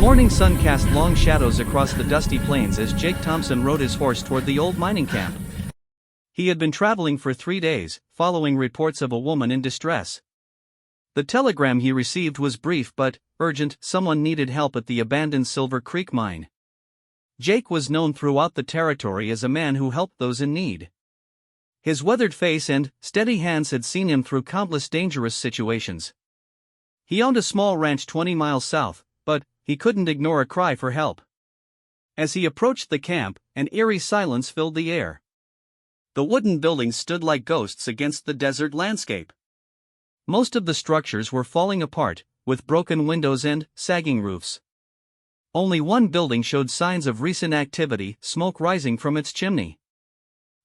morning sun cast long shadows across the dusty plains as Jake Thompson rode his horse toward the old mining camp. He had been traveling for 3 days, following reports of a woman in distress. The telegram he received was brief but urgent: someone needed help at the abandoned Silver Creek mine. Jake was known throughout the territory as a man who helped those in need. His weathered face and steady hands had seen him through countless dangerous situations. He owned a small ranch 20 miles south, but he couldn't ignore a cry for help. As he approached the camp, an eerie silence filled the air. The wooden buildings stood like ghosts against the desert landscape. Most of the structures were falling apart, with broken windows and sagging roofs. Only one building showed signs of recent activity, smoke rising from its chimney.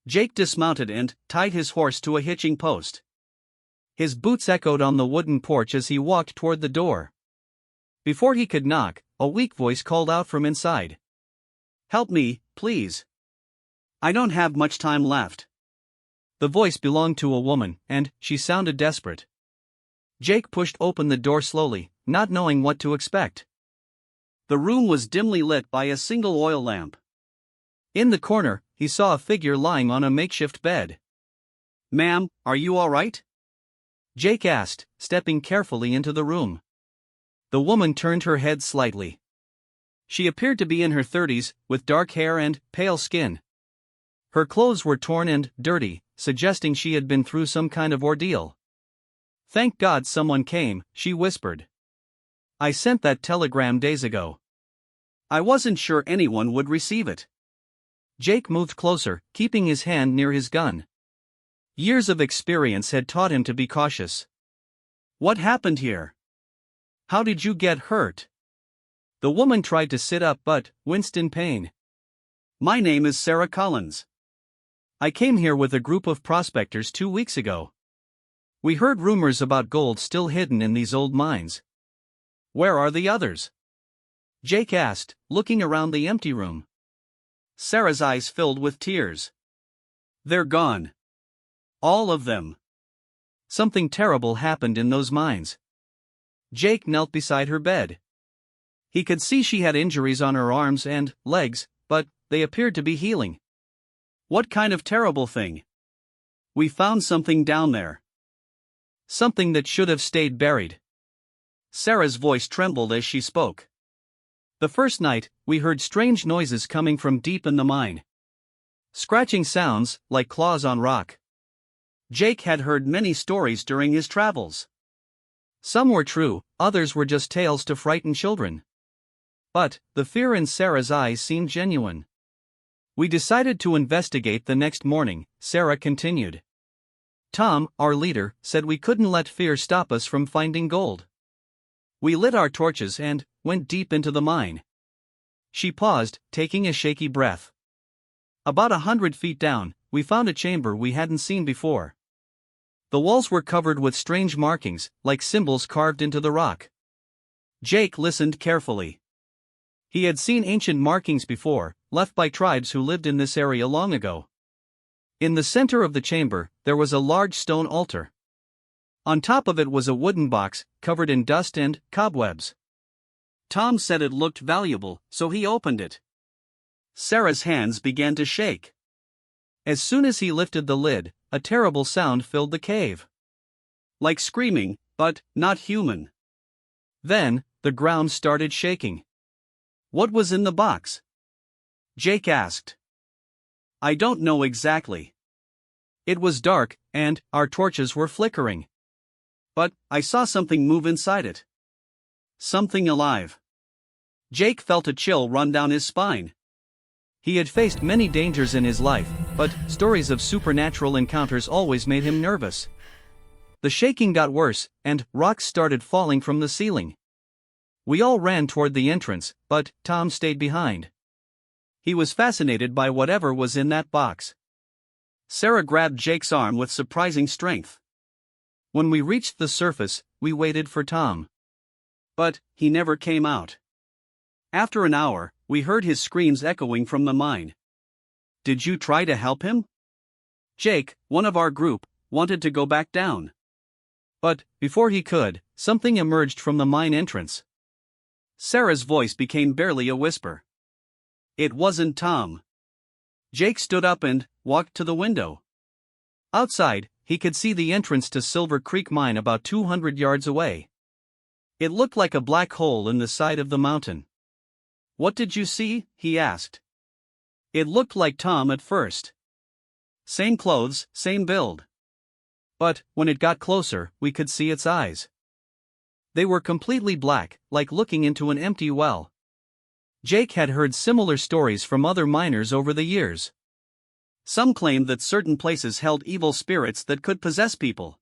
Jake dismounted and tied his horse to a hitching post. His boots echoed on the wooden porch as he walked toward the door. Before he could knock, a weak voice called out from inside. "Help me, please. I don't have much time left." The voice belonged to a woman, and she sounded desperate. Jake pushed open the door slowly, not knowing what to expect. The room was dimly lit by a single oil lamp. In the corner, he saw a figure lying on a makeshift bed. "Ma'am, are you all right?" Jake asked, stepping carefully into the room. The woman turned her head slightly. She appeared to be in her 30s, with dark hair and pale skin. Her clothes were torn and dirty, suggesting she had been through some kind of ordeal. "Thank God someone came," she whispered. "I sent that telegram days ago. I wasn't sure anyone would receive it." Jake moved closer, keeping his hand near his gun. Years of experience had taught him to be cautious. "What happened here? How did you get hurt?" The woman tried to sit up but winced in pain. "My name is Sarah Collins. I came here with a group of prospectors 2 weeks ago. We heard rumors about gold still hidden in these old mines." "Where are the others?" Jake asked, looking around the empty room. Sarah's eyes filled with tears. "They're gone. All of them. Something terrible happened in those mines." Jake knelt beside her bed. He could see she had injuries on her arms and legs, but they appeared to be healing. "What kind of terrible thing?" "We found something down there. Something that should have stayed buried." Sarah's voice trembled as she spoke. "The first night, we heard strange noises coming from deep in the mine. Scratching sounds, like claws on rock." Jake had heard many stories during his travels. Some were true, others were just tales to frighten children. But the fear in Sarah's eyes seemed genuine. "We decided to investigate the next morning," Sarah continued. "Tom, our leader, said we couldn't let fear stop us from finding gold. We lit our torches and went deep into the mine." She paused, taking a shaky breath. "About 100 feet down, we found a chamber we hadn't seen before. The walls were covered with strange markings, like symbols carved into the rock." Jake listened carefully. He had seen ancient markings before, left by tribes who lived in this area long ago. In the center of the chamber, there was a large stone altar. On top of it was a wooden box, covered in dust and cobwebs. Tom said it looked valuable, so he opened it. Sarah's hands began to shake. As soon as he lifted the lid, a terrible sound filled the cave. Like screaming, but not human. Then, the ground started shaking. "What was in the box?" Jake asked. "I don't know exactly. It was dark, and our torches were flickering. But I saw something move inside it. Something alive." Jake felt a chill run down his spine. He had faced many dangers in his life, but stories of supernatural encounters always made him nervous. The shaking got worse, and rocks started falling from the ceiling. We all ran toward the entrance, but Tom stayed behind. He was fascinated by whatever was in that box. Sarah grabbed Jake's arm with surprising strength. When we reached the surface, we waited for Tom. But he never came out. After an hour, we heard his screams echoing from the mine. "Did you try to help him?" Jake, one of our group, wanted to go back down. But before he could, something emerged from the mine entrance. Sarah's voice became barely a whisper. It wasn't Tom. Jake stood up and walked to the window. Outside, he could see the entrance to Silver Creek Mine about 200 yards away. It looked like a black hole in the side of the mountain. What did you see? He asked. It looked like Tom at first. Same clothes, same build. But, when it got closer, we could see its eyes. They were completely black, like looking into an empty well. Jake had heard similar stories from other miners over the years. Some claimed that certain places held evil spirits that could possess people.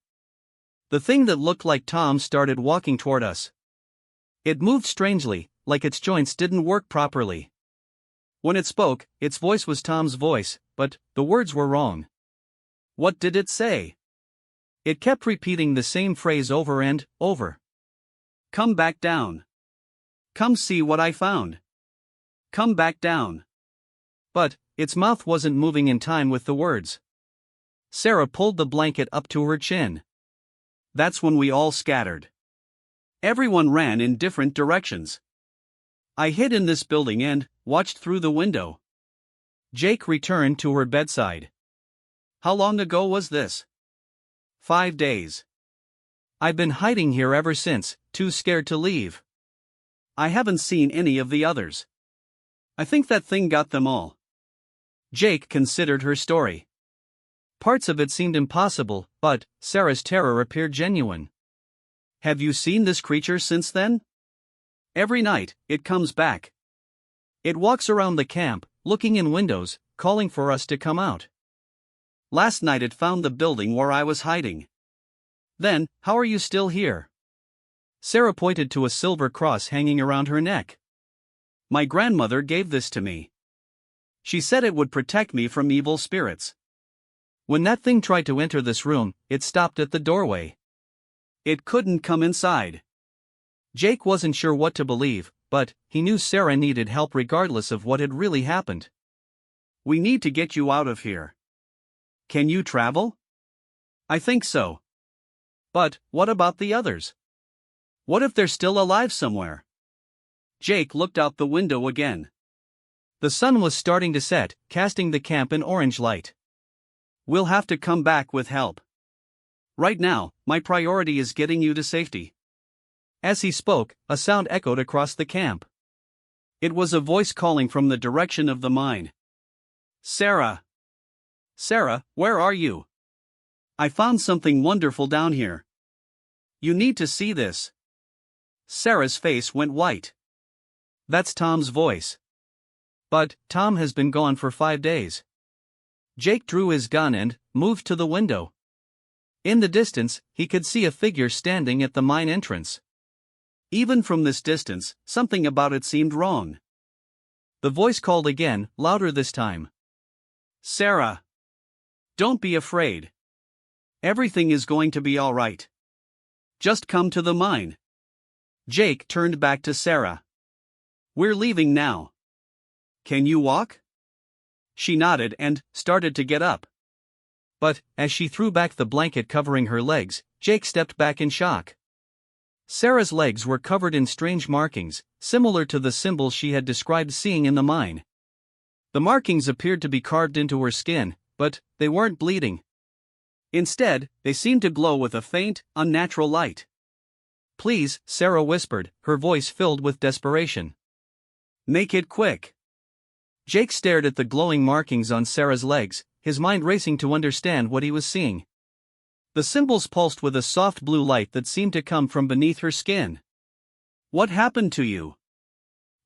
The thing that looked like Tom started walking toward us. It moved strangely, like its joints didn't work properly. When it spoke, its voice was Tom's voice, but the words were wrong. What did it say? It kept repeating the same phrase over and over. Come back down. Come see what I found. Come back down. But its mouth wasn't moving in time with the words. Sarah pulled the blanket up to her chin. That's when we all scattered. Everyone ran in different directions. I hid in this building and watched through the window. Jake returned to her bedside. How long ago was this? 5 days. I've been hiding here ever since, too scared to leave. I haven't seen any of the others. I think that thing got them all. Jake considered her story. Parts of it seemed impossible, but Sarah's terror appeared genuine. Have you seen this creature since then? Every night, it comes back. It walks around the camp, looking in windows, calling for us to come out. Last night it found the building where I was hiding. Then, how are you still here? Sarah pointed to a silver cross hanging around her neck. My grandmother gave this to me. She said it would protect me from evil spirits. When that thing tried to enter this room, it stopped at the doorway. It couldn't come inside. Jake wasn't sure what to believe, but he knew Sarah needed help regardless of what had really happened. We need to get you out of here. Can you travel? I think so. But what about the others? What if they're still alive somewhere? Jake looked out the window again. The sun was starting to set, casting the camp in orange light. We'll have to come back with help. Right now, my priority is getting you to safety. As he spoke, a sound echoed across the camp. It was a voice calling from the direction of the mine. Sarah! Sarah, where are you? I found something wonderful down here. You need to see this. Sarah's face went white. That's Tom's voice. But Tom has been gone for 5 days. Jake drew his gun and moved to the window. In the distance, he could see a figure standing at the mine entrance. Even from this distance, something about it seemed wrong. The voice called again, louder this time. Sarah! Don't be afraid. Everything is going to be all right. Just come to the mine. Jake turned back to Sarah. We're leaving now. Can you walk? She nodded and started to get up. But, as she threw back the blanket covering her legs, Jake stepped back in shock. Sarah's legs were covered in strange markings, similar to the symbols she had described seeing in the mine. The markings appeared to be carved into her skin, but they weren't bleeding. Instead, they seemed to glow with a faint, unnatural light. Please, Sarah whispered, her voice filled with desperation. Make it quick. Jake stared at the glowing markings on Sarah's legs, his mind racing to understand what he was seeing. The symbols pulsed with a soft blue light that seemed to come from beneath her skin. What happened to you?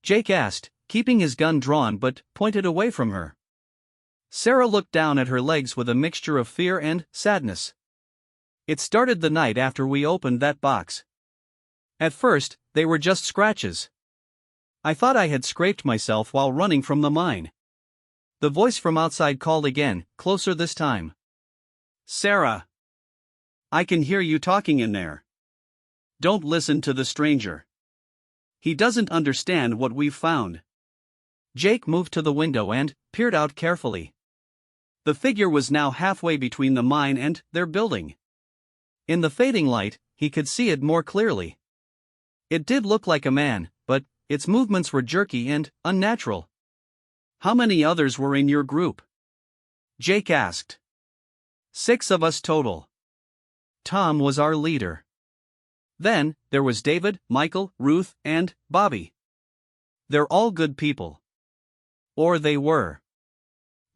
Jake asked, keeping his gun drawn but pointed away from her. Sarah looked down at her legs with a mixture of fear and sadness. It started the night after we opened that box. At first, they were just scratches. I thought I had scraped myself while running from the mine. The voice from outside called again, closer this time. Sarah! I can hear you talking in there. Don't listen to the stranger. He doesn't understand what we've found. Jake moved to the window and peered out carefully. The figure was now halfway between the mine and their building. In the fading light, he could see it more clearly. It did look like a man, but its movements were jerky and unnatural. "How many others were in your group?" Jake asked. "6 of us total. Tom was our leader. Then, there was David, Michael, Ruth, and Bobby. They're all good people. Or they were."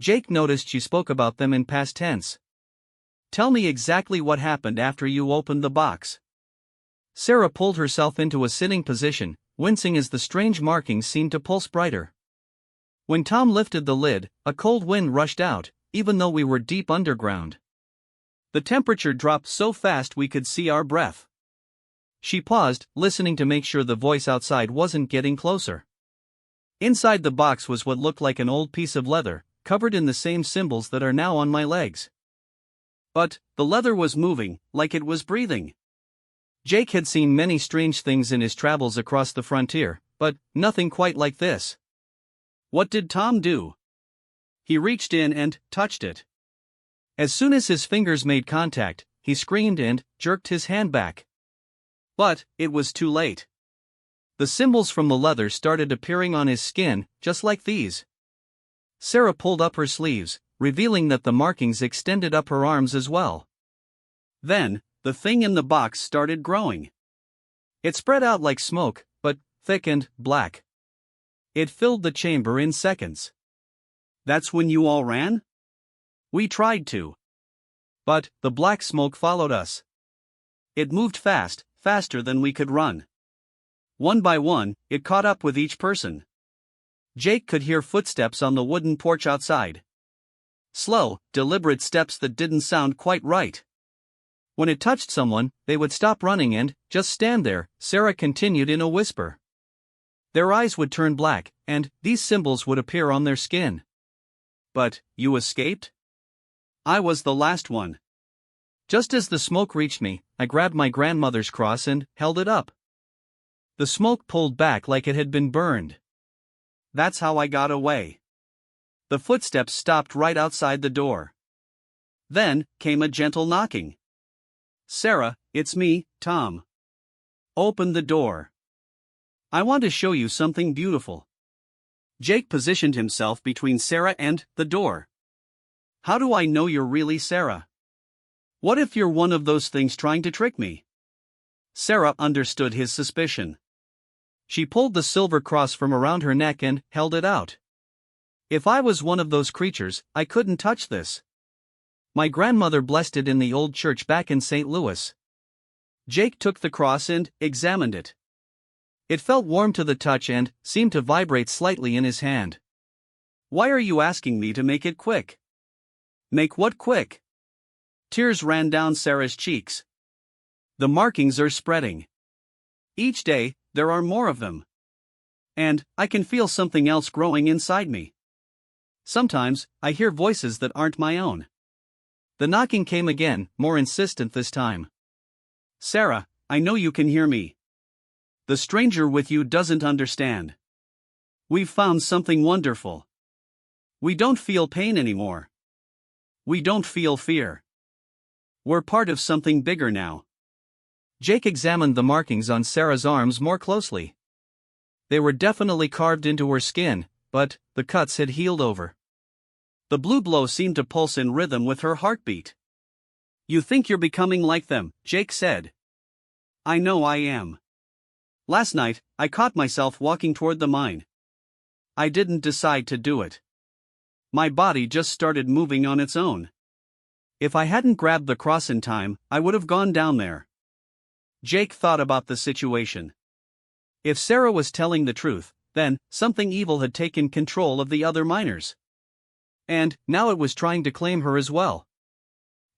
Jake noticed she spoke about them in past tense. "Tell me exactly what happened after you opened the box." Sarah pulled herself into a sitting position, wincing as the strange markings seemed to pulse brighter. "When Tom lifted the lid, a cold wind rushed out, even though we were deep underground. The temperature dropped so fast we could see our breath." She paused, listening to make sure the voice outside wasn't getting closer. "Inside the box was what looked like an old piece of leather, covered in the same symbols that are now on my legs. But the leather was moving, like it was breathing." Jake had seen many strange things in his travels across the frontier, but nothing quite like this. "What did Tom do?" "He reached in and touched it. As soon as his fingers made contact, he screamed and jerked his hand back. But it was too late. The symbols from the leather started appearing on his skin, just like these." Sarah pulled up her sleeves, revealing that the markings extended up her arms as well. "Then, the thing in the box started growing. It spread out like smoke, but thick and black. It filled the chamber in seconds." "That's when you all ran?" "We tried to. But the black smoke followed us. It moved fast, faster than we could run. One by one, it caught up with each person." Jake could hear footsteps on the wooden porch outside. Slow, deliberate steps that didn't sound quite right. When it touched someone, they would stop running and just stand there, Sarah continued in a whisper. Their eyes would turn black, and these symbols would appear on their skin. "But you escaped?" "I was the last one. Just as the smoke reached me, I grabbed my grandmother's cross and held it up. The smoke pulled back like it had been burned. That's how I got away." The footsteps stopped right outside the door. Then came a gentle knocking. "Sarah, it's me, Tom. Open the door. I want to show you something beautiful." Jake positioned himself between Sarah and the door. "How do I know you're really Sarah? What if you're one of those things trying to trick me?" Sarah understood his suspicion. She pulled the silver cross from around her neck and held it out. "If I was one of those creatures, I couldn't touch this. My grandmother blessed it in the old church back in St. Louis." Jake took the cross and examined it. It felt warm to the touch and seemed to vibrate slightly in his hand. "Why are you asking me to make it quick?" "Make what quick?" Tears ran down Sarah's cheeks. "The markings are spreading. Each day, there are more of them. And I can feel something else growing inside me. Sometimes, I hear voices that aren't my own." The knocking came again, more insistent this time. "Sarah, I know you can hear me. The stranger with you doesn't understand. We've found something wonderful. We don't feel pain anymore. We don't feel fear. We're part of something bigger now." Jake examined the markings on Sarah's arms more closely. They were definitely carved into her skin, but the cuts had healed over. The blue glow seemed to pulse in rhythm with her heartbeat. "You think you're becoming like them," Jake said. "I know I am. Last night, I caught myself walking toward the mine. I didn't decide to do it. My body just started moving on its own. If I hadn't grabbed the cross in time, I would have gone down there." Jake thought about the situation. If Sarah was telling the truth, then something evil had taken control of the other miners. And now it was trying to claim her as well.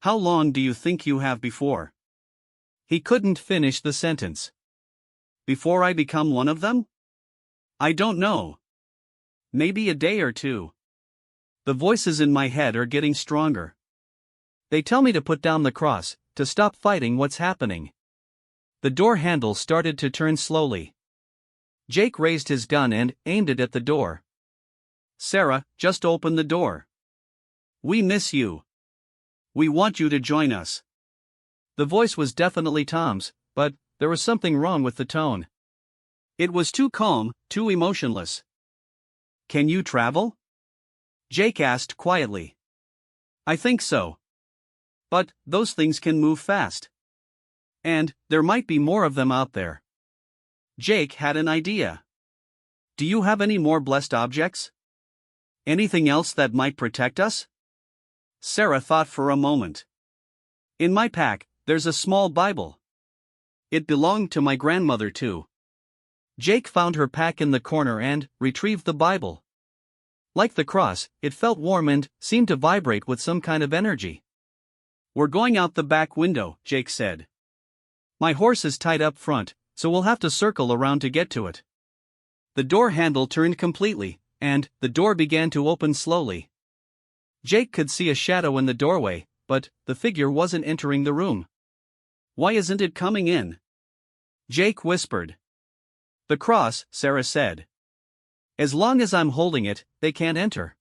"How long do you think you have before?" He couldn't finish the sentence. "Before I become one of them?" "I don't know. Maybe a day or two. The voices in my head are getting stronger. They tell me to put down the cross, to stop fighting what's happening." The door handle started to turn slowly. Jake raised his gun and aimed it at the door. "Sarah, just open the door. We miss you. We want you to join us." The voice was definitely Tom's, but there was something wrong with the tone. It was too calm, too emotionless. "Can you travel?" Jake asked quietly. "I think so. But those things can move fast. And there might be more of them out there." Jake had an idea. "Do you have any more blessed objects? Anything else that might protect us?" Sarah thought for a moment. "In my pack, there's a small Bible. It belonged to my grandmother too." Jake found her pack in the corner and retrieved the Bible. Like the cross, it felt warm and seemed to vibrate with some kind of energy. "We're going out the back window," Jake said. "My horse is tied up front, so we'll have to circle around to get to it." The door handle turned completely, and the door began to open slowly. Jake could see a shadow in the doorway, but the figure wasn't entering the room. "Why isn't it coming in?" Jake whispered. "The cross," Sarah said. "As long as I'm holding it, they can't enter."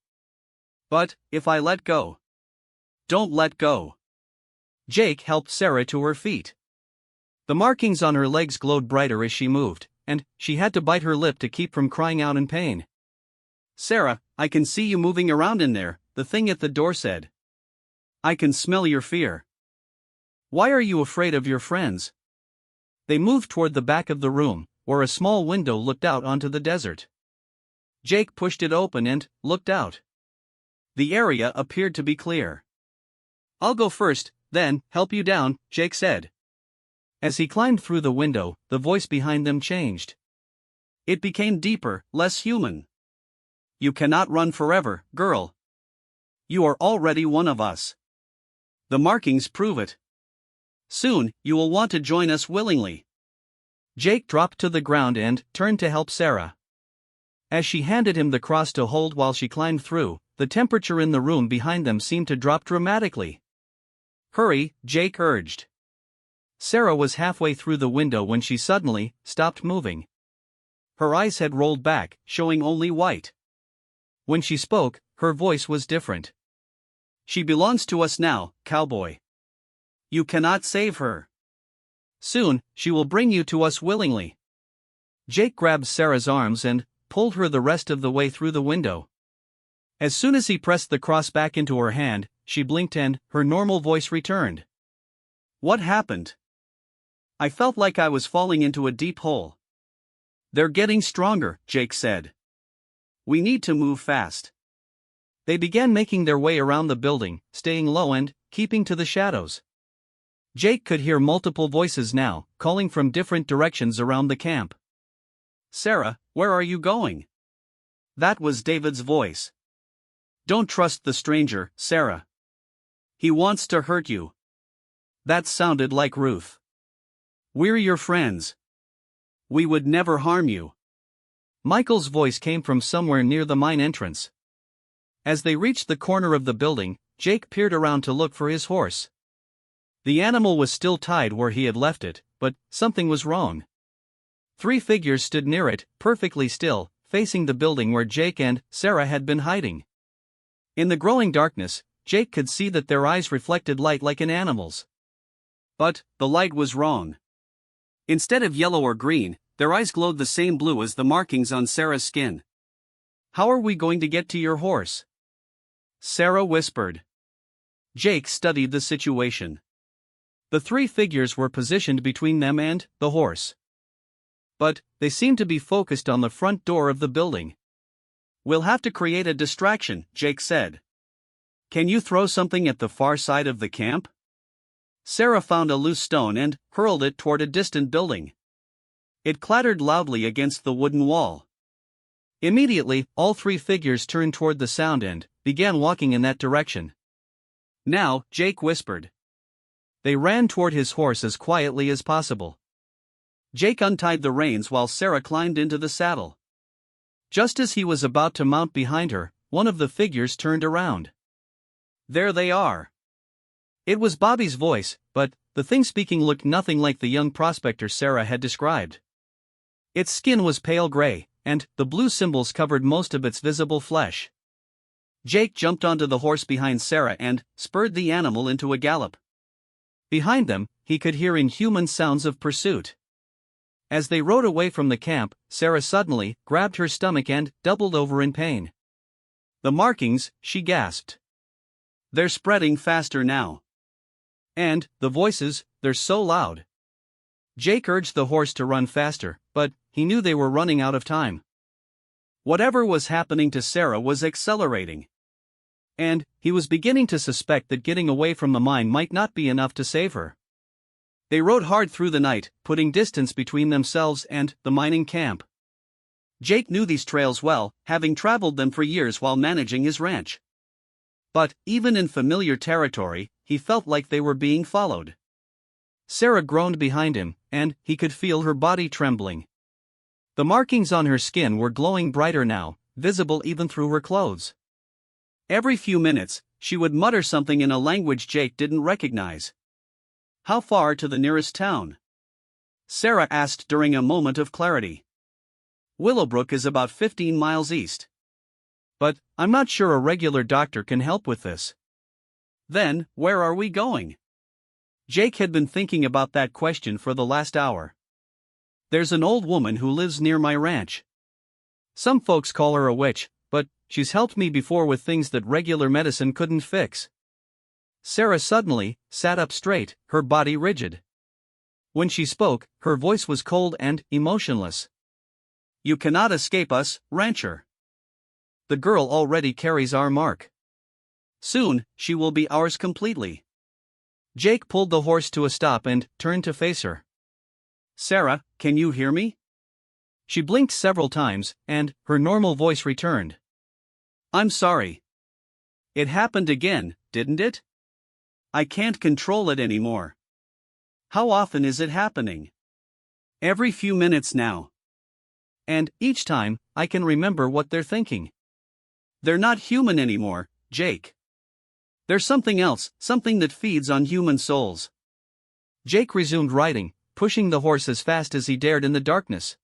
"But if I let go?" "Don't let go." Jake helped Sarah to her feet. The markings on her legs glowed brighter as she moved, and she had to bite her lip to keep from crying out in pain. "Sarah, I can see you moving around in there," the thing at the door said. "I can smell your fear. Why are you afraid of your friends?" They moved toward the back of the room, where a small window looked out onto the desert. Jake pushed it open and looked out. The area appeared to be clear. "I'll go first, then help you down," Jake said. As he climbed through the window, the voice behind them changed. It became deeper, less human. "You cannot run forever, girl. You are already one of us. The markings prove it. Soon, you will want to join us willingly." Jake dropped to the ground and turned to help Sarah. As she handed him the cross to hold while she climbed through, the temperature in the room behind them seemed to drop dramatically. "Hurry," Jake urged. Sarah was halfway through the window when she suddenly stopped moving. Her eyes had rolled back, showing only white. When she spoke, her voice was different. "She belongs to us now, Cowboy. You cannot save her. Soon, she will bring you to us willingly." Jake grabbed Sarah's arms and pulled her the rest of the way through the window. As soon as he pressed the cross back into her hand, she blinked and her normal voice returned. "What happened?" "I felt like I was falling into a deep hole." "They're getting stronger," Jake said. "We need to move fast." They began making their way around the building, staying low and keeping to the shadows. Jake could hear multiple voices now, calling from different directions around the camp. "Sarah, where are you going?" That was David's voice. "Don't trust the stranger, Sarah. He wants to hurt you." That sounded like Ruth. "We're your friends. We would never harm you." Michael's voice came from somewhere near the mine entrance. As they reached the corner of the building, Jake peered around to look for his horse. The animal was still tied where he had left it, but something was wrong. 3 figures stood near it, perfectly still, facing the building where Jake and Sarah had been hiding. In the growing darkness, Jake could see that their eyes reflected light like an animal's. But the light was wrong. Instead of yellow or green, their eyes glowed the same blue as the markings on Sarah's skin. "How are we going to get to your horse?" Sarah whispered. Jake studied the situation. The 3 figures were positioned between them and the horse. But they seemed to be focused on the front door of the building. "We'll have to create a distraction," Jake said. "Can you throw something at the far side of the camp?" Sarah found a loose stone and hurled it toward a distant building. It clattered loudly against the wooden wall. Immediately, all 3 figures turned toward the sound and began walking in that direction. "Now," Jake whispered. They ran toward his horse as quietly as possible. Jake untied the reins while Sarah climbed into the saddle. Just as he was about to mount behind her, one of the figures turned around. "There they are." It was Bobby's voice, but the thing speaking looked nothing like the young prospector Sarah had described. Its skin was pale gray, and the blue symbols covered most of its visible flesh. Jake jumped onto the horse behind Sarah and spurred the animal into a gallop. Behind them, he could hear inhuman sounds of pursuit. As they rode away from the camp, Sarah suddenly grabbed her stomach and doubled over in pain. "The markings," she gasped. "They're spreading faster now. And the voices, they're so loud." Jake urged the horse to run faster, but he knew they were running out of time. Whatever was happening to Sarah was accelerating. And he was beginning to suspect that getting away from the mine might not be enough to save her. They rode hard through the night, putting distance between themselves and the mining camp. Jake knew these trails well, having traveled them for years while managing his ranch. But, even in familiar territory, he felt like they were being followed. Sarah groaned behind him, and he could feel her body trembling. The markings on her skin were glowing brighter now, visible even through her clothes. Every few minutes, she would mutter something in a language Jake didn't recognize. "How far to the nearest town?" Sarah asked during a moment of clarity. "Willowbrook is about 15 miles east. But I'm not sure a regular doctor can help with this." "Then, where are we going?" Jake had been thinking about that question for the last hour. "There's an old woman who lives near my ranch. Some folks call her a witch, but she's helped me before with things that regular medicine couldn't fix." Sarah suddenly sat up straight, her body rigid. When she spoke, her voice was cold and emotionless. "You cannot escape us, rancher. The girl already carries our mark. Soon, she will be ours completely." Jake pulled the horse to a stop and turned to face her. "Sarah, can you hear me?" She blinked several times, and her normal voice returned. "I'm sorry. It happened again, didn't it? I can't control it anymore." "How often is it happening?" "Every few minutes now. And each time, I can remember what they're thinking." "They're not human anymore, Jake. There's something else, something that feeds on human souls." Jake resumed riding, pushing the horse as fast as he dared in the darkness.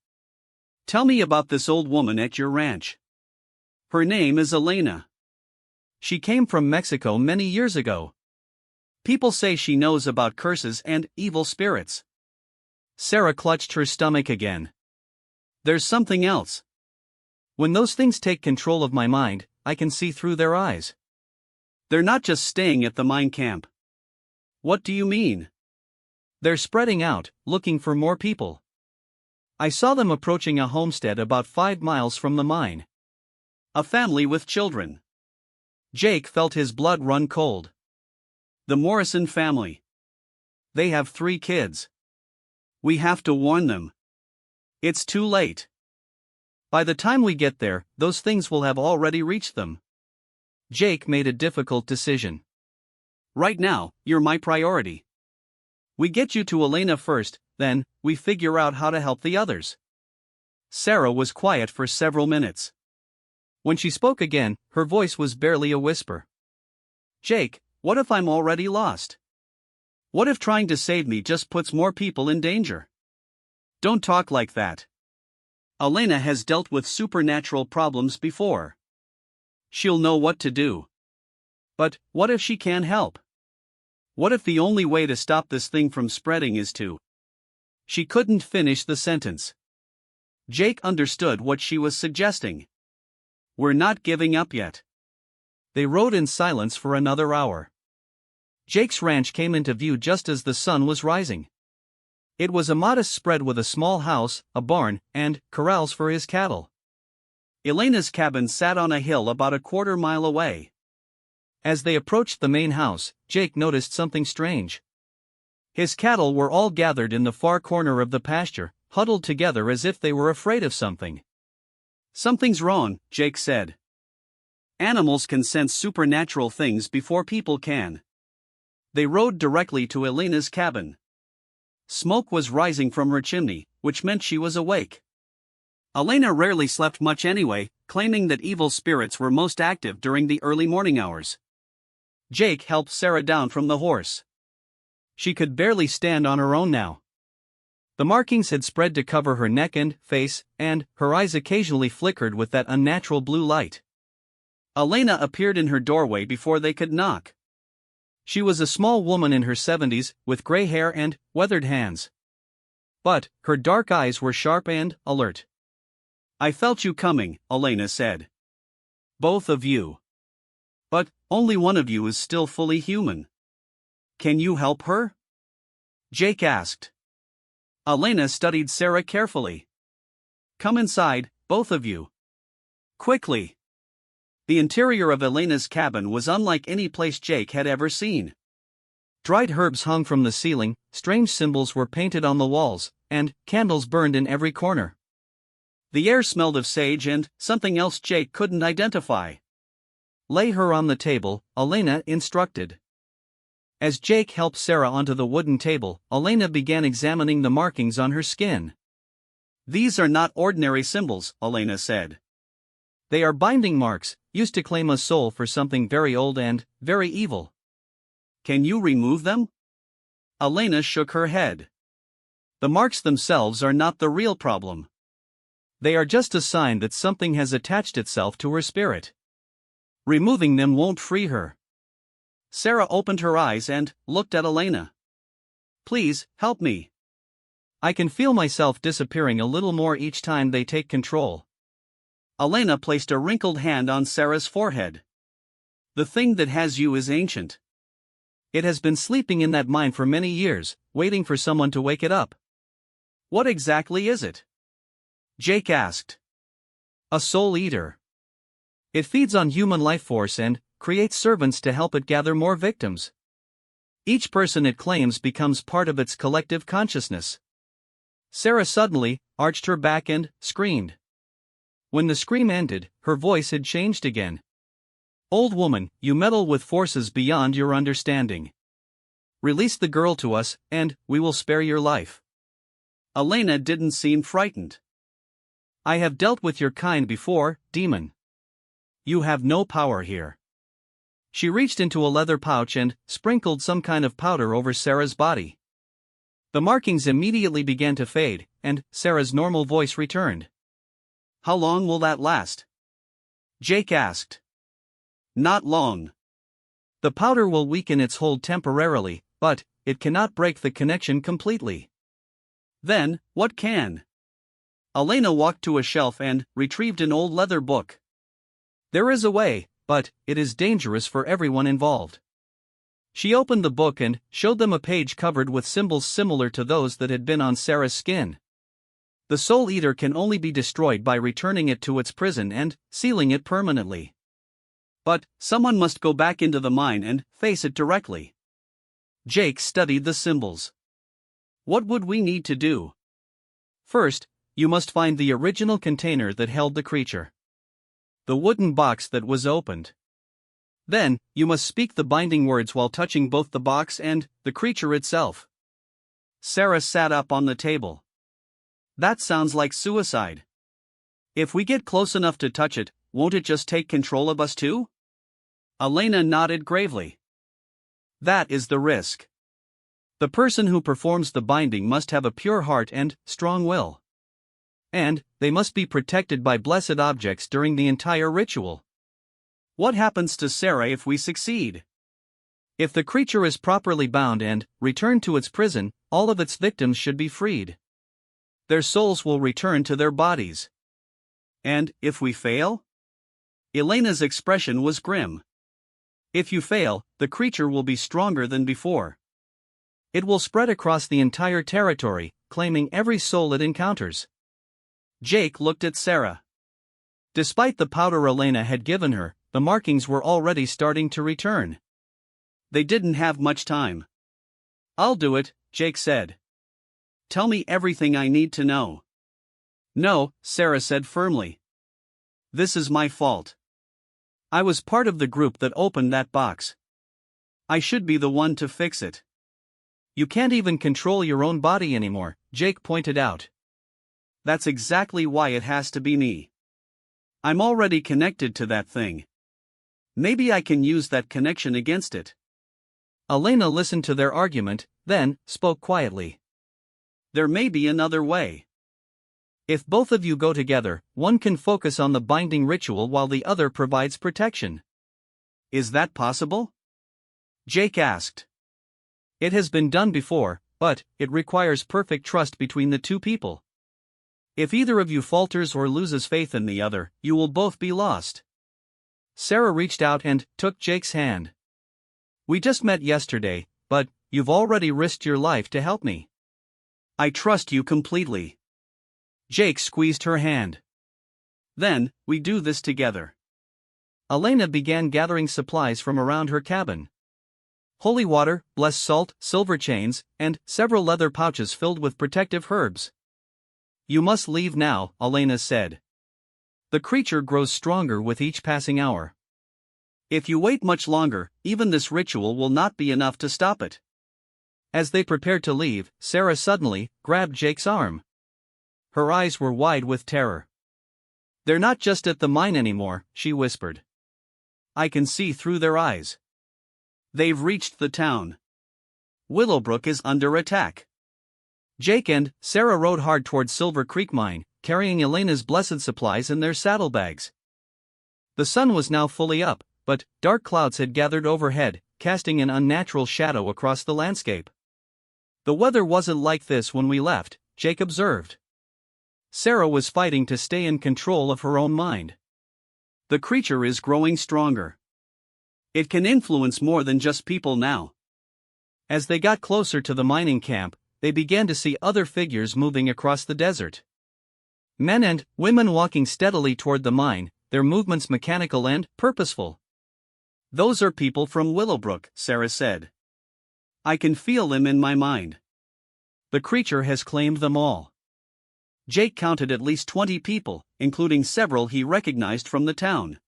"Tell me about this old woman at your ranch. Her name is Elena. She came from Mexico many years ago. People say she knows about curses and evil spirits." Sarah clutched her stomach again. "There's something else. When those things take control of my mind, I can see through their eyes. They're not just staying at the mine camp." "What do you mean?" "They're spreading out, looking for more people. I saw them approaching a homestead about 5 miles from the mine. A family with children." Jake felt his blood run cold. "The Morrison family. They have 3 kids. We have to warn them. It's too late. By the time we get there, those things will have already reached them." Jake made a difficult decision. "Right now, you're my priority. We get you to Elena first, then we figure out how to help the others." Sarah was quiet for several minutes. When she spoke again, her voice was barely a whisper. "Jake, what if I'm already lost? What if trying to save me just puts more people in danger?" "Don't talk like that. Elena has dealt with supernatural problems before. She'll know what to do." "But what if she can't help? What if the only way to stop this thing from spreading is to—" She couldn't finish the sentence. Jake understood what she was suggesting. "We're not giving up yet." They rode in silence for another hour. Jake's ranch came into view just as the sun was rising. It was a modest spread with a small house, a barn, and corrals for his cattle. Elena's cabin sat on a hill about a quarter-mile away. As they approached the main house, Jake noticed something strange. His cattle were all gathered in the far corner of the pasture, huddled together as if they were afraid of something. "Something's wrong," Jake said. "Animals can sense supernatural things before people can." They rode directly to Elena's cabin. Smoke was rising from her chimney, which meant she was awake. Elena rarely slept much anyway, claiming that evil spirits were most active during the early morning hours. Jake helped Sarah down from the horse. She could barely stand on her own now. The markings had spread to cover her neck and face, and her eyes occasionally flickered with that unnatural blue light. Elena appeared in her doorway before they could knock. She was a small woman in her 70s, with gray hair and weathered hands. But her dark eyes were sharp and alert. I felt you coming, Elena said. Both of you. But only one of you is still fully human. Can you help her? Jake asked. Elena studied Sarah carefully. Come inside, both of you. Quickly. The interior of Elena's cabin was unlike any place Jake had ever seen. Dried herbs hung from the ceiling, strange symbols were painted on the walls, and candles burned in every corner. The air smelled of sage and something else Jake couldn't identify. Lay her on the table, Elena instructed. As Jake helped Sarah onto the wooden table, Elena began examining the markings on her skin. These are not ordinary symbols, Elena said. They are binding marks, used to claim a soul for something very old and very evil. Can you remove them? Elena shook her head. The marks themselves are not the real problem. They are just a sign that something has attached itself to her spirit. Removing them won't free her. Sarah opened her eyes and looked at Elena. Please, help me. I can feel myself disappearing a little more each time they take control. Elena placed a wrinkled hand on Sarah's forehead. The thing that has you is ancient. It has been sleeping in that mine for many years, waiting for someone to wake it up. What exactly is it? Jake asked. A soul eater. It feeds on human life force and creates servants to help it gather more victims. Each person it claims becomes part of its collective consciousness. Sarah suddenly arched her back and screamed. When the scream ended, her voice had changed again. Old woman, you meddle with forces beyond your understanding. Release the girl to us, and we will spare your life. Elena didn't seem frightened. I have dealt with your kind before, demon. You have no power here. She reached into a leather pouch and sprinkled some kind of powder over Sarah's body. The markings immediately began to fade, and Sarah's normal voice returned. How long will that last? Jake asked. Not long. The powder will weaken its hold temporarily, but it cannot break the connection completely. Then, what can? Elena walked to a shelf and retrieved an old leather book. There is a way, but it is dangerous for everyone involved. She opened the book and showed them a page covered with symbols similar to those that had been on Sarah's skin. The Soul Eater can only be destroyed by returning it to its prison and sealing it permanently. But someone must go back into the mine and face it directly. Jake studied the symbols. What would we need to do? First, you must find the original container that held the creature. The wooden box that was opened. Then, you must speak the binding words while touching both the box and the creature itself. Sarah sat up on the table. That sounds like suicide. If we get close enough to touch it, won't it just take control of us too? Elena nodded gravely. That is the risk. The person who performs the binding must have a pure heart and strong will. And they must be protected by blessed objects during the entire ritual. What happens to Sarah if we succeed? If the creature is properly bound and returned to its prison, all of its victims should be freed. Their souls will return to their bodies. And if we fail? Elena's expression was grim. If you fail, the creature will be stronger than before. It will spread across the entire territory, claiming every soul it encounters. Jake looked at Sarah. Despite the powder Elena had given her, the markings were already starting to return. They didn't have much time. I'll do it, Jake said. Tell me everything I need to know. No, Sarah said firmly. This is my fault. I was part of the group that opened that box. I should be the one to fix it. You can't even control your own body anymore, Jake pointed out. That's exactly why it has to be me. I'm already connected to that thing. Maybe I can use that connection against it. Elena listened to their argument, then spoke quietly. There may be another way. If both of you go together, one can focus on the binding ritual while the other provides protection. Is that possible? Jake asked. It has been done before, But it requires perfect trust between the two people. If either of you falters or loses faith in the other, you will both be lost. Sarah reached out and took Jake's hand. We just met yesterday, but you've already risked your life to help me. I trust you completely. Jake squeezed her hand. Then, we do this together. Elena began gathering supplies from around her cabin. Holy water, blessed salt, silver chains, and several leather pouches filled with protective herbs. You must leave now, Elena said. The creature grows stronger with each passing hour. If you wait much longer, even this ritual will not be enough to stop it. As they prepared to leave, Sarah suddenly grabbed Jake's arm. Her eyes were wide with terror. They're not just at the mine anymore, she whispered. I can see through their eyes. They've reached the town. Willowbrook is under attack. Jake and Sarah rode hard toward Silver Creek Mine, carrying Elena's blessed supplies in their saddlebags. The sun was now fully up, but dark clouds had gathered overhead, casting an unnatural shadow across the landscape. The weather wasn't like this when we left, Jake observed. Sarah was fighting to stay in control of her own mind. The creature is growing stronger. It can influence more than just people now. As they got closer to the mining camp, they began to see other figures moving across the desert. Men and women walking steadily toward the mine, their movements mechanical and purposeful. Those are people from Willowbrook, Sarah said. I can feel them in my mind. The creature has claimed them all. Jake counted at least 20 people, including several he recognized from the town.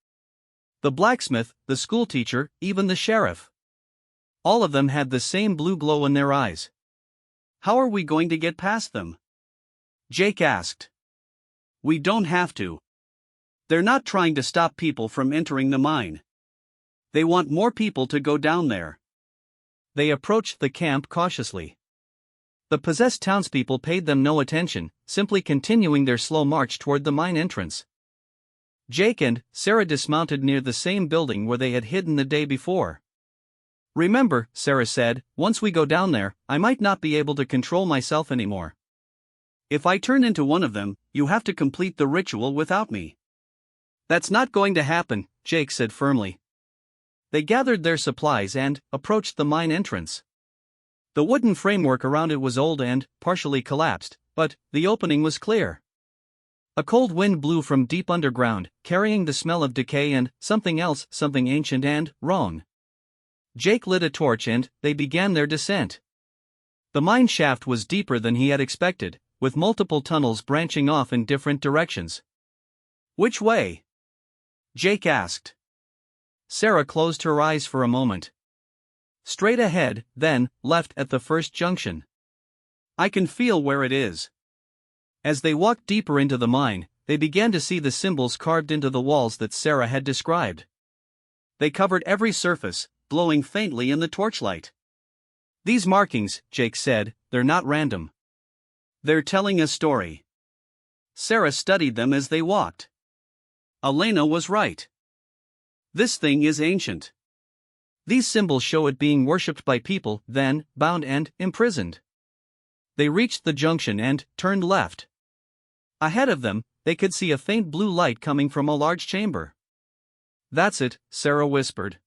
The blacksmith, the schoolteacher, even the sheriff. All of them had the same blue glow in their eyes. How are we going to get past them? Jake asked. We don't have to. They're not trying to stop people from entering the mine. They want more people to go down there. They approached the camp cautiously. The possessed townspeople paid them no attention, simply continuing their slow march toward the mine entrance. Jake and Sarah dismounted near the same building where they had hidden the day before. Remember, Sarah said, once we go down there, I might not be able to control myself anymore. If I turn into one of them, you have to complete the ritual without me. That's not going to happen, Jake said firmly. They gathered their supplies and approached the mine entrance. The wooden framework around it was old and partially collapsed, but the opening was clear. A cold wind blew from deep underground, carrying the smell of decay and something else, something ancient and wrong. Jake lit a torch and they began their descent. The mine shaft was deeper than he had expected, with multiple tunnels branching off in different directions. Which way? Jake asked. Sarah closed her eyes for a moment. Straight ahead, then left at the first junction. I can feel where it is. As they walked deeper into the mine, they began to see the symbols carved into the walls that Sarah had described. They covered every surface, glowing faintly in the torchlight. These markings, Jake said, they're not random. They're telling a story. Sarah studied them as they walked. Elena was right. This thing is ancient. These symbols show it being worshipped by people, then bound and imprisoned. They reached the junction and turned left. Ahead of them, they could see a faint blue light coming from a large chamber. That's it, Sarah whispered.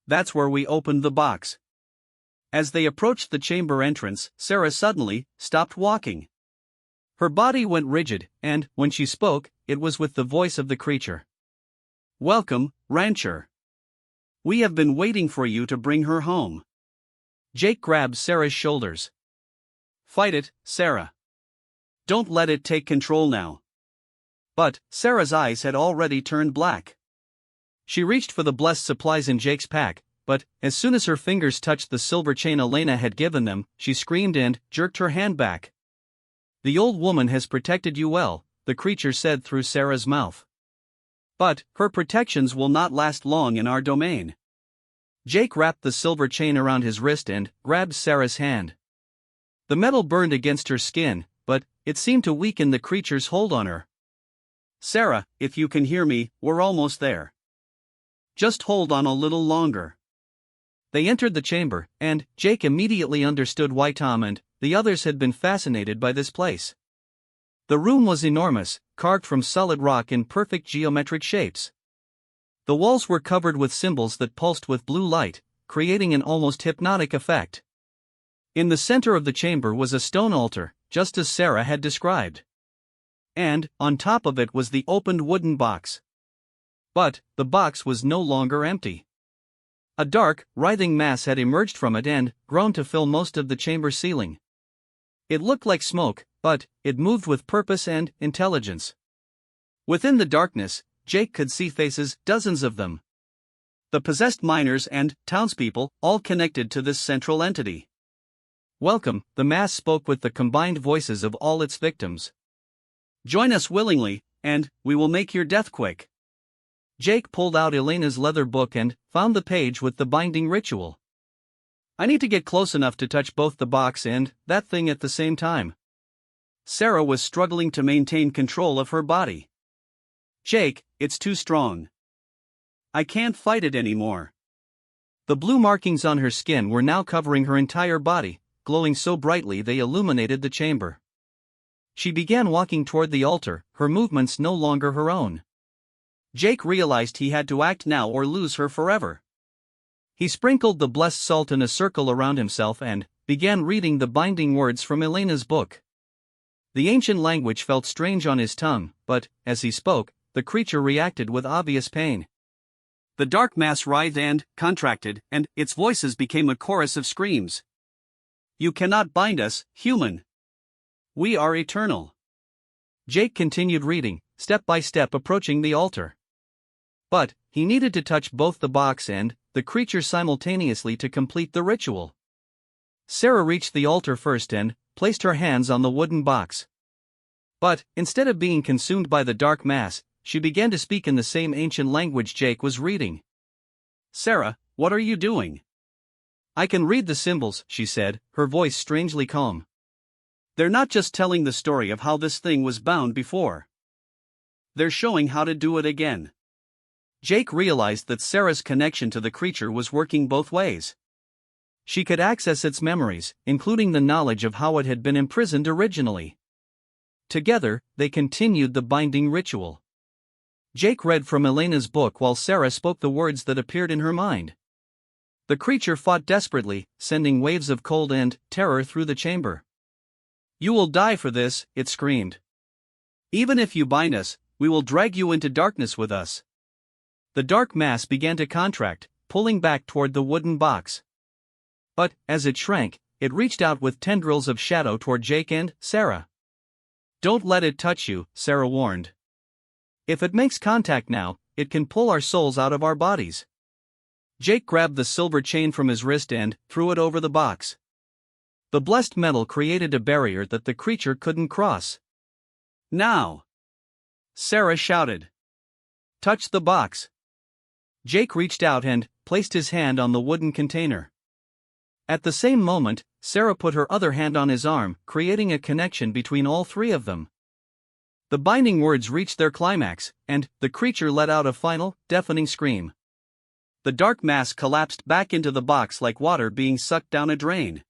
That's where we opened the box. As they approached the chamber entrance, Sarah suddenly stopped walking. Her body went rigid, and when she spoke, it was with the voice of the creature. Welcome, rancher. We have been waiting for you to bring her home. Jake grabbed Sarah's shoulders. Fight it, Sarah. Don't let it take control now. But Sarah's eyes had already turned black. She reached for the blessed supplies in Jake's pack, but as soon as her fingers touched the silver chain Elena had given them, she screamed and jerked her hand back. The old woman has protected you well, the creature said through Sarah's mouth. But her protections will not last long in our domain. Jake wrapped the silver chain around his wrist and grabbed Sarah's hand. The metal burned against her skin, but it seemed to weaken the creature's hold on her. Sarah, if you can hear me, we're almost there. Just hold on a little longer. They entered the chamber, and Jake immediately understood why Tom and the others had been fascinated by this place. The room was enormous, carved from solid rock in perfect geometric shapes. The walls were covered with symbols that pulsed with blue light, creating an almost hypnotic effect. In the center of the chamber was a stone altar, just as Sarah had described. And, on top of it was the opened wooden box. But, the box was no longer empty. A dark, writhing mass had emerged from it and grown to fill most of the chamber ceiling. It looked like smoke, but it moved with purpose and intelligence. Within the darkness, Jake could see faces, dozens of them. The possessed miners and townspeople, all connected to this central entity. "Welcome," the mass spoke with the combined voices of all its victims. "Join us willingly, and we will make your death quick." Jake pulled out Elena's leather book and found the page with the binding ritual. "I need to get close enough to touch both the box and that thing at the same time." Sarah was struggling to maintain control of her body. "Jake, it's too strong. I can't fight it anymore." The blue markings on her skin were now covering her entire body, glowing so brightly they illuminated the chamber. She began walking toward the altar, her movements no longer her own. Jake realized he had to act now or lose her forever. He sprinkled the blessed salt in a circle around himself and began reading the binding words from Elena's book. The ancient language felt strange on his tongue, but, as he spoke, the creature reacted with obvious pain. The dark mass writhed and contracted, and its voices became a chorus of screams. "You cannot bind us, human. We are eternal." Jake continued reading, step by step approaching the altar. But, he needed to touch both the box and the creature simultaneously to complete the ritual. Sarah reached the altar first and placed her hands on the wooden box. But, instead of being consumed by the dark mass, she began to speak in the same ancient language Jake was reading. "Sarah, what are you doing?" "I can read the symbols," she said, her voice strangely calm. "They're not just telling the story of how this thing was bound before. They're showing how to do it again." Jake realized that Sarah's connection to the creature was working both ways. She could access its memories, including the knowledge of how it had been imprisoned originally. Together, they continued the binding ritual. Jake read from Elena's book while Sarah spoke the words that appeared in her mind. The creature fought desperately, sending waves of cold and terror through the chamber. "You will die for this," it screamed. "Even if you bind us, we will drag you into darkness with us." The dark mass began to contract, pulling back toward the wooden box. But, as it shrank, it reached out with tendrils of shadow toward Jake and Sarah. "Don't let it touch you," Sarah warned. "If it makes contact now, it can pull our souls out of our bodies." Jake grabbed the silver chain from his wrist and threw it over the box. The blessed metal created a barrier that the creature couldn't cross. "Now!" Sarah shouted. "Touch the box." Jake reached out and placed his hand on the wooden container. At the same moment, Sarah put her other hand on his arm, creating a connection between all three of them. The binding words reached their climax, and the creature let out a final, deafening scream. The dark mass collapsed back into the box like water being sucked down a drain.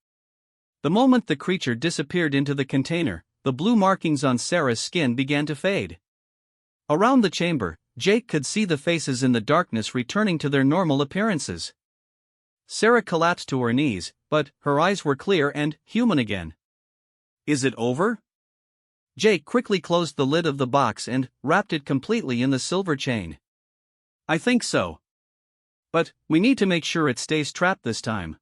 The moment the creature disappeared into the container, the blue markings on Sarah's skin began to fade. Around the chamber, Jake could see the faces in the darkness returning to their normal appearances. Sarah collapsed to her knees, but her eyes were clear and human again. "Is it over?" Jake quickly closed the lid of the box and wrapped it completely in the silver chain. "I think so. But we need to make sure it stays trapped this time."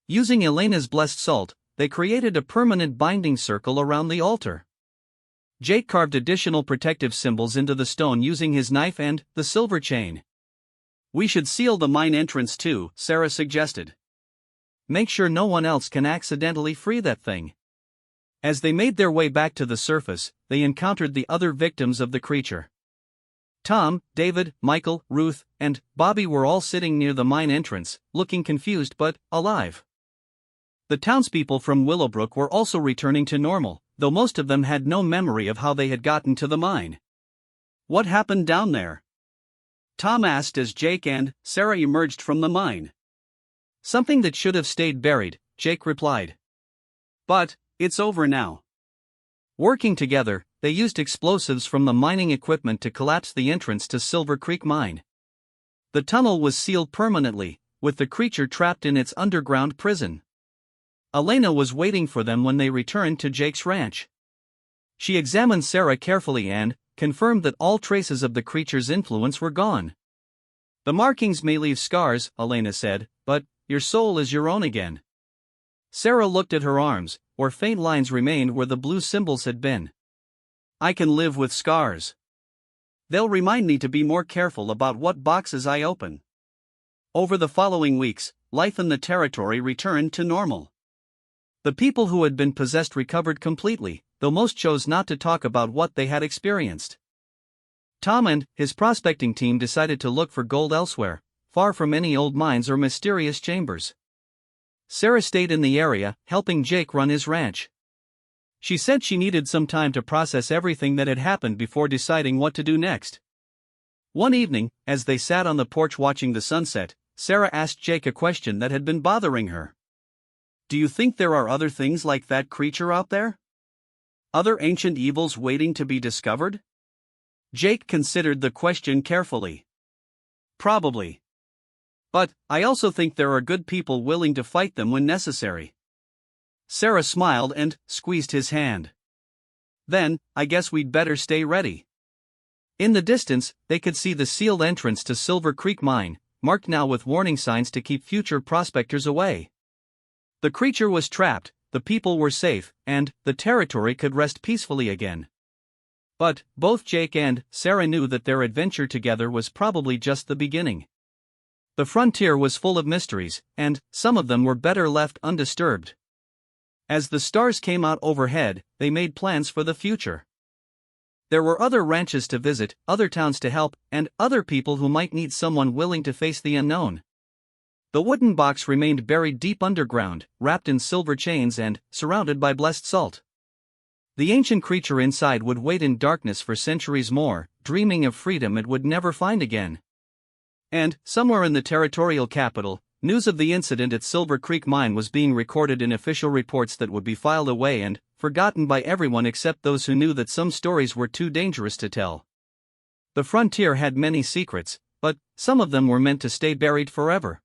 Using Elena's blessed salt, they created a permanent binding circle around the altar. Jake carved additional protective symbols into the stone using his knife and the silver chain. "We should seal the mine entrance too," Sarah suggested. "Make sure no one else can accidentally free that thing." As they made their way back to the surface, they encountered the other victims of the creature. Tom, David, Michael, Ruth, and Bobby were all sitting near the mine entrance, looking confused but alive. The townspeople from Willowbrook were also returning to normal, though most of them had no memory of how they had gotten to the mine. "What happened down there?" Tom asked as Jake and Sarah emerged from the mine. Something that should have stayed buried, Jake replied. But, it's over now. Working together, they used explosives from the mining equipment to collapse the entrance to Silver Creek Mine. The tunnel was sealed permanently, with the creature trapped in its underground prison. Elena was waiting for them when they returned to Jake's ranch. She examined Sarah carefully and confirmed that all traces of the creature's influence were gone. "The markings may leave scars," Elena said, "but your soul is your own again." Sarah looked at her arms, where faint lines remained where the blue symbols had been. "I can live with scars. They'll remind me to be more careful about what boxes I open." Over the following weeks, life in the territory returned to normal. The people who had been possessed recovered completely, though most chose not to talk about what they had experienced. Tom and his prospecting team decided to look for gold elsewhere, far from any old mines or mysterious chambers. Sarah stayed in the area, helping Jake run his ranch. She said she needed some time to process everything that had happened before deciding what to do next. One evening, as they sat on the porch watching the sunset, Sarah asked Jake a question that had been bothering her. "Do you think there are other things like that creature out there? Other ancient evils waiting to be discovered?" Jake considered the question carefully. "Probably. But I also think there are good people willing to fight them when necessary." Sarah smiled and squeezed his hand. "Then, I guess we'd better stay ready." In the distance, they could see the sealed entrance to Silver Creek Mine, marked now with warning signs to keep future prospectors away. The creature was trapped, the people were safe, and the territory could rest peacefully again. But both Jake and Sarah knew that their adventure together was probably just the beginning. The frontier was full of mysteries, and some of them were better left undisturbed. As the stars came out overhead, they made plans for the future. There were other ranches to visit, other towns to help, and other people who might need someone willing to face the unknown. The wooden box remained buried deep underground, wrapped in silver chains and surrounded by blessed salt. The ancient creature inside would wait in darkness for centuries more, dreaming of freedom it would never find again. And, somewhere in the territorial capital, news of the incident at Silver Creek Mine was being recorded in official reports that would be filed away and forgotten by everyone except those who knew that some stories were too dangerous to tell. The frontier had many secrets, but some of them were meant to stay buried forever.